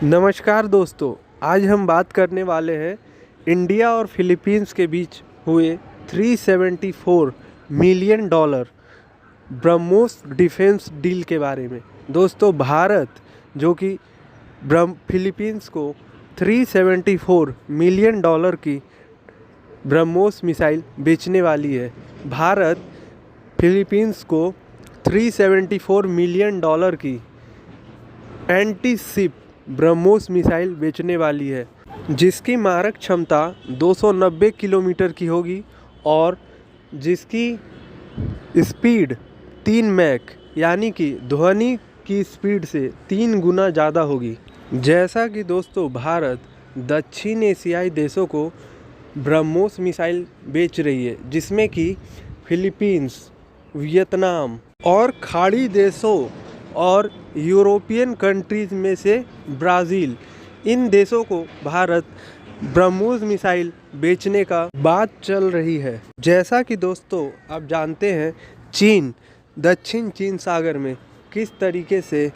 नमस्कार दोस्तों, आज हम बात करने वाले हैं इंडिया और फिलीपींस के बीच हुए 374 million dollar BrahMos defence deal के बारे में। दोस्तों, भारत जो कि फिलीपींस को 374 मिलियन डॉलर की ब्रह्मोस मिसाइल बेचने वाली है। भारत फिलीपींस को 374 मिलियन डॉलर की एंटी शिप ब्रह्मोस मिसाइल बेचने वाली है, जिसकी मारक क्षमता 290 किलोमीटर की होगी और जिसकी स्पीड 3 मैक यानी कि ध्वनि की स्पीड से 3 गुना ज़्यादा होगी। जैसा कि दोस्तों, भारत दक्षिण एशियाई देशों को ब्रह्मोस मिसाइल बेच रही है, जिसमें कि फिलीपींस, वियतनाम और खाड़ी देशों और यूरोपियन कंट्रीज़ में से ब्राज़ील, इन देशों को भारत ब्रह्मोस मिसाइल बेचने का बात चल रही है। जैसा कि दोस्तों आप जानते हैं, चीन दक्षिण चीन सागर में किस तरीके से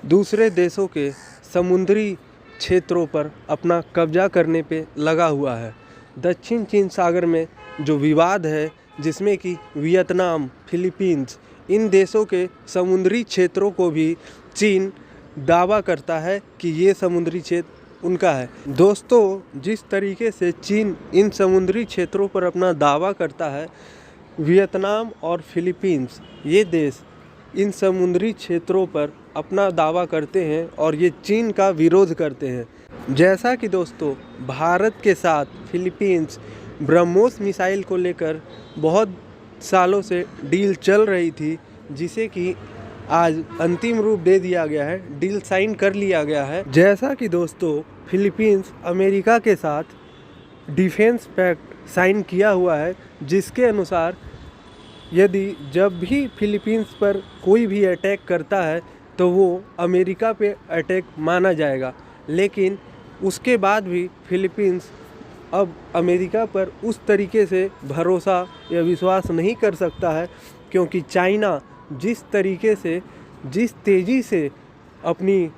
दूसरे देशों के समुद्री क्षेत्रों पर अपना कब्जा करने पे लगा हुआ है। दक्षिण चीन सागर में जो विवाद है, जिसमें कि वियतनाम, फिलीपींस, इन देशों के समुद्री क्षेत्रों को भी चीन दावा करता है कि ये समुद्री क्षेत्र उनका है। दोस्तों, जिस तरीके से चीन इन समुद्री क्षेत्रों पर अपना दावा करता है, वियतनाम और फिलीपींस ये देश इन समुद्री क्षेत्रों पर अपना दावा करते हैं और ये चीन का विरोध करते हैं। जैसा कि दोस्तों, भारत के साथ फिलीपींस ब्रह्मोस मिसाइल को लेकर बहुत सालों से डील चल रही थी, जिसे कि आज अंतिम रूप दे दिया गया है, डील साइन कर लिया गया है। जैसा कि दोस्तों, फिलीपींस अमेरिका के साथ डिफेंस पैक्ट साइन किया हुआ है, जिसके अनुसार यदि जब भी फिलीपींस पर कोई भी अटैक करता है तो वो अमेरिका पे अटैक माना जाएगा। लेकिन उसके बाद भी फिलीपींस अब अमेरिका पर उस तरीके से भरोसा या विश्वास नहीं कर सकता है, क्योंकि चाइना जिस तरीके से, जिस तेज़ी से अपनी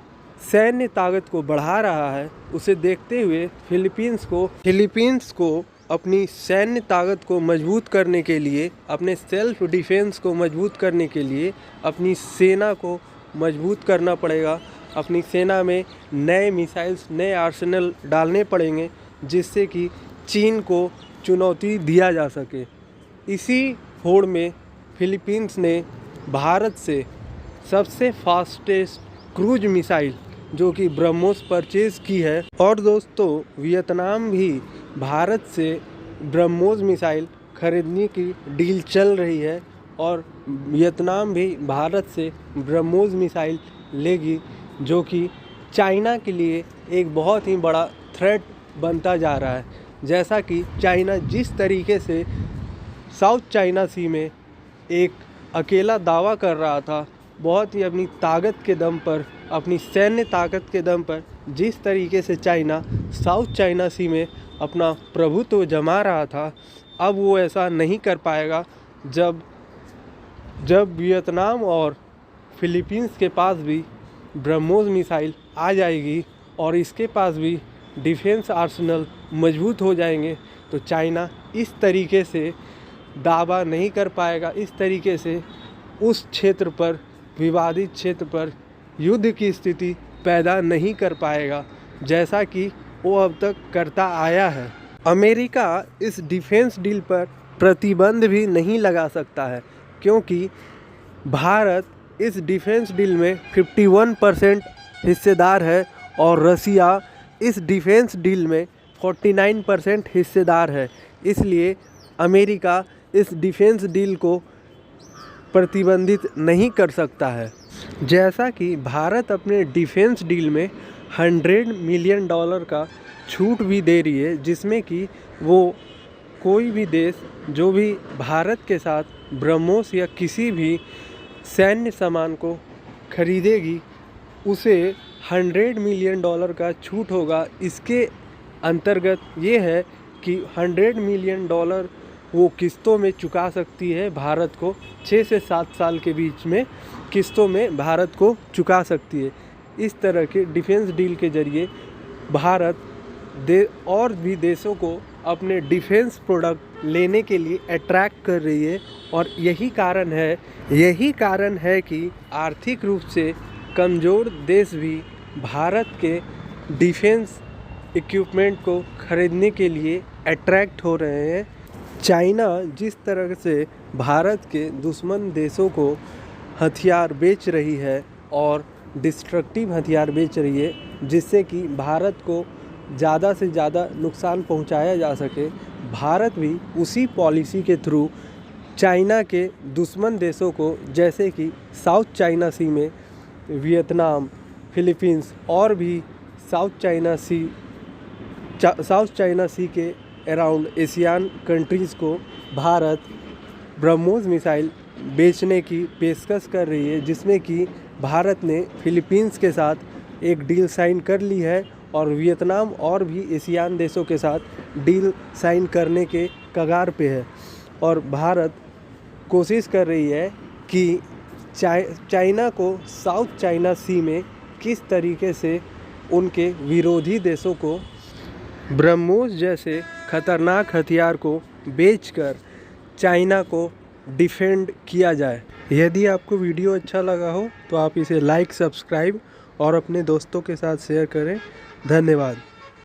सैन्य ताकत को बढ़ा रहा है, उसे देखते हुए फिलीपींस को अपनी सैन्य ताकत को मजबूत करने के लिए, अपने सेल्फ डिफेंस को मजबूत करने के लिए अपनी सेना को मजबूत करना पड़ेगा। अपनी सेना में नए मिसाइल्स, नए आर्सेनल डालने पड़ेंगे, जिससे कि चीन को चुनौती दिया जा सके। इसी होड़ में फिलीपींस ने भारत से सबसे फास्टेस्ट क्रूज मिसाइल जो कि ब्रह्मोस परचेज़ की है। और दोस्तों, वियतनाम भी भारत से ब्रह्मोस मिसाइल खरीदने की डील चल रही है और वियतनाम भी भारत से ब्रह्मोस मिसाइल लेगी, जो कि चाइना के लिए एक बहुत ही बड़ा थ्रेट बनता जा रहा है। जैसा कि चाइना जिस तरीके से साउथ चाइना सी में एक अकेला दावा कर रहा था, बहुत ही अपनी ताकत के दम पर, अपनी सैन्य ताकत के दम पर जिस तरीके से चाइना साउथ चाइना सी में अपना प्रभुत्व जमा रहा था, अब वो ऐसा नहीं कर पाएगा। जब वियतनाम और फिलीपींस के पास भी ब्रह्मोस मिसाइल आ जाएगी और इसके पास भी डिफेंस आर्सेनल मजबूत हो जाएंगे, तो चाइना इस तरीके से दावा नहीं कर पाएगा, इस तरीके से उस क्षेत्र पर, विवादित क्षेत्र पर युद्ध की स्थिति पैदा नहीं कर पाएगा, जैसा कि वो अब तक करता आया है। अमेरिका इस डिफेंस डील पर प्रतिबंध भी नहीं लगा सकता है, क्योंकि भारत इस डिफेंस डील में 51% हिस्सेदार है और रसिया इस डिफेंस डील में 49% हिस्सेदार है। इसलिए अमेरिका इस डिफेंस डील को प्रतिबंधित नहीं कर सकता है। जैसा कि भारत अपने डिफेंस डील में 100 मिलियन डॉलर का छूट भी दे रही है, जिसमें कि वो कोई भी देश जो भी भारत के साथ ब्रह्मोस या किसी भी सैन्य सामान को खरीदेगी, उसे 100 मिलियन डॉलर का छूट होगा। इसके अंतर्गत ये है कि 100 मिलियन डॉलर वो किस्तों में चुका सकती है भारत को, 6 से 7 साल के बीच में किस्तों में भारत को चुका सकती है। इस तरह के डिफेंस डील के ज़रिए भारत और भी देशों को अपने डिफेंस प्रोडक्ट लेने के लिए अट्रैक्ट कर रही है। और यही कारण है कि आर्थिक रूप से कमज़ोर देश भी भारत के डिफेंस इक्विपमेंट को खरीदने के लिए अट्रैक्ट हो रहे हैं। चाइना जिस तरह से भारत के दुश्मन देशों को हथियार बेच रही है और डिस्ट्रक्टिव हथियार बेच रही है, जिससे कि भारत को ज़्यादा से ज़्यादा नुकसान पहुंचाया जा सके, भारत भी उसी पॉलिसी के थ्रू चाइना के दुश्मन देशों को, जैसे कि साउथ चाइना सी में वियतनाम, फिलीपींस और भी साउथ चाइना सी के अराउंड एशियन कंट्रीज़ को भारत ब्रह्मोस मिसाइल बेचने की पेशकश कर रही है, जिसमें कि भारत ने फिलीपींस के साथ एक डील साइन कर ली है और वियतनाम और भी एशियन देशों के साथ डील साइन करने के कगार पे है। और भारत कोशिश कर रही है कि चाइना को साउथ चाइना सी में किस तरीके से उनके विरोधी देशों को ब्रह्मोस जैसे खतरनाक हथियार को बेचकर चाइना को डिफेंड किया जाए। यदि आपको वीडियो अच्छा लगा हो तो आप इसे लाइक, सब्सक्राइब और अपने दोस्तों के साथ शेयर करें। धन्यवाद।